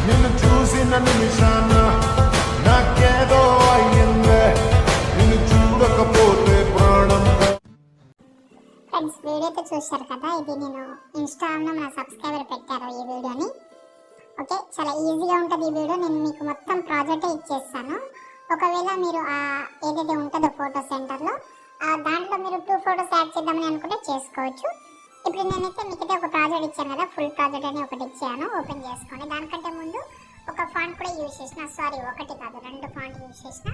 నిన్ను చూసిన నిమిషాన నాకేదో అయ్యిందే నిన్ను చూడకపోతే ప్రాణం. ఫ్రెండ్స్, వీడియో అయితే చూశారు కదా. ఇది నేను ఇన్స్టాగ్రామ్లో మన సబ్స్క్రైబర్ పెట్టారు ఈ వీడియోని. ఓకే, చాలా ఈజీగా ఉంటుంది ఈ వీడియో. నేను మీకు మొత్తం ప్రాజెక్టే ఇచ్చేస్తాను. ఒకవేళ మీరు ఏదైతే ఉంటుందో ఫోటో సెంటర్లో దాంట్లో మీరు 2 ఫొటోస్ యాడ్ చేద్దామని అనుకుంటే చేసుకోవచ్చు. ఇప్పుడు నేనైతే మీకైతే ఒక ప్రాజెక్ట్ ఇచ్చాను కదా, ఫుల్ ప్రాజెక్ట్ అని ఒకటి ఇచ్చాను. ఓపెన్ చేసుకోండి. దానికంటే ముందు ఒక ఫాంట్ కూడా యూజ్ చేసిన, సారీ ఒకటి కాదు 2 ఫాంట్ యూజ్ చేసిన.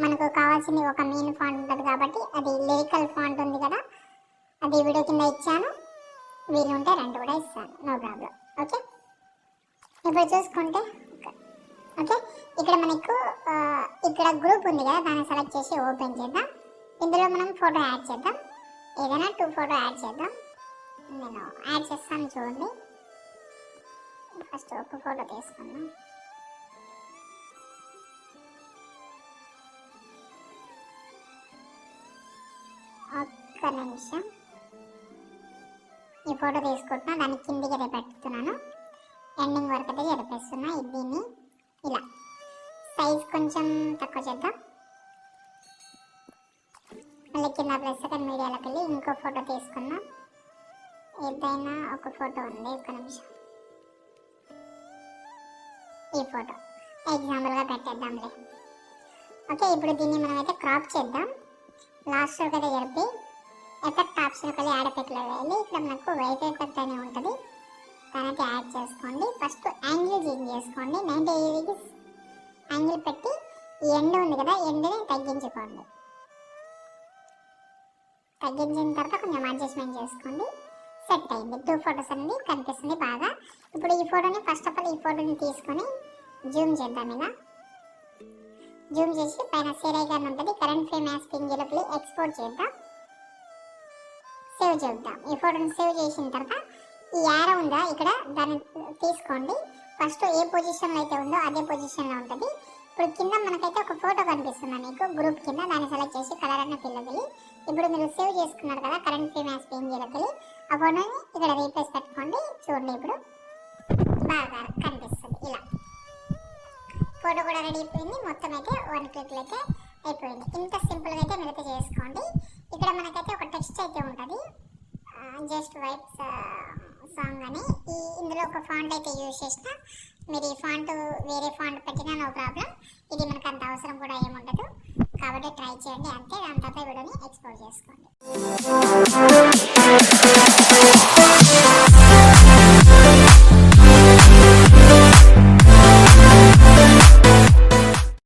మనకు కావాల్సింది ఒక మెయిన్ ఫాంట్ ఉంటుంది కాబట్టి అది లిరికల్ ఫాంట్ ఉంది కదా, అది వీడియో కింద ఇచ్చాను. వీలు ఉంటే 2 కూడా ఇస్తాను, నో ప్రాబ్లం. ఓకే, ఇప్పుడు చూసుకుంటే ఓకే, ఇక్కడ మనకు ఇక్కడ గ్రూప్ ఉంది కదా, దాన్ని సెలెక్ట్ చేసి ఓపెన్ చేద్దాం. ఇందులో మనం ఫోటో యాడ్ చేద్దాం. ఏదైనా 2 ఫోటో యాడ్ చేద్దాం. నేను యాడ్ చేస్తాను చూడండి. ఫస్ట్ ఒక ఫోటో తీసుకుందాం. ఒక్క నిమిషం, ఈ ఫోటో తీసుకుంటున్నా, దాన్ని కిందికి పెట్టుతున్నాను. ఎండింగ్ వరకు అయితే జరిపేస్తున్నా. దీన్ని ఇలా సైజ్ కొంచెం తక్కువ చేద్దాం. మళ్ళీ కింద ప్లస్ సెకండ్ మీడియాలోకి వెళ్ళి ఇంకో ఫోటో తీసుకున్నాం. ఏదైనా ఒక ఫోటో ఉంది, ఒక్క నిమిషం. ఈ ఫోటో ఎగ్జాంపుల్గా పెట్టేద్దాంలే. ఓకే, ఇప్పుడు దీన్ని మనం అయితే క్రాప్ చేద్దాం. లాస్ట్ వరకు అయితే జరిపి ఎఫెక్ట్ ఆప్షన్కి వెళ్ళి యాడ్ ఎఫెక్ట్లో వెళ్ళి ఇక్కడ మనకు వైట్ ఎఫెక్ట్ అనే ఉంటుంది, దానికి యాడ్ చేసుకోండి. ఫస్ట్ యాంగిల్ చేంజ్ చేసుకోండి. 90 degrees యాంగిల్ పెట్టి ఈ ఎండ్ ఉంది కదా, ఎండ్ని తగ్గించుకోండి. తగ్గించిన తర్వాత కొంచెం అడ్జస్ట్మెంట్ చేసుకోండి. సెట్ అయింది. 2 ఫొటోస్ అనేది కనిపిస్తుంది బాగా. ఇప్పుడు ఈ ఫోటోని ఫస్ట్ ఆఫ్ ఆల్ ఈ ఫోటోని తీసుకొని జూమ్ చేద్దాం. ఇలా జూమ్ చేసి పైన సేవ్ ఐకాన్ ఉంటుంది, కరెంట్ ఫ్రేమ్ యాజ్ పింగిలోకి ఎక్స్పోర్ట్ చేద్దాం. సేవ్ చేద్దాం. ఈ ఫోటోని సేవ్ చేసిన తర్వాత ఈ యారో ఉందా ఇక్కడ, దాన్ని తీసుకోండి. ఫస్ట్ ఏ పొజిషన్లో అయితే ఉందో అదే పొజిషన్లో ఉంటుంది. ఇప్పుడు కింద మనకైతే ఒక ఫోటో కనిపిస్తుంది మీకు గ్రూప్ కింద, దాన్ని సెలెక్ట్ చేసి కలర్ అన్న పిల్లకి. ఇప్పుడు మీరు సేవ్ చేసుకున్నారు కదా కరెంట్ ఫ్రేమ్ యాజ్ పింగిలోకి, ఆ ఫోటోని ఇక్కడ రీప్లేస్ పెట్టుకోండి. చూడండి, ఇప్పుడు బాగా కనిపిస్తుంది. ఇలా ఫోటో కూడా రెడీ అయిపోయింది. మొత్తం అయితే 1 క్లిక్లో అయితే అయిపోయింది. ఇంత సింపుల్గా అయితే మీరైతే చేసుకోండి. ఇక్కడ మనకైతే ఒక టెక్స్ట్ అయితే ఉంటుంది, జస్ట్ వైబ్స్ సాంగ్ అని. ఇందులో ఒక ఫాంట్ అయితే యూజ్ చేసిన, మీరు ఈ ఫాంట్ వేరే ఫాంట్ పెట్టినా నో ప్రాబ్లం. ఇది మనకు అంత అవసరం కూడా ఏముండదు కాబట్టి ట్రై చేయండి అంతే. దాని తర్వాత వీడియోని ఎక్స్పోర్ట్ చేసుకోండి.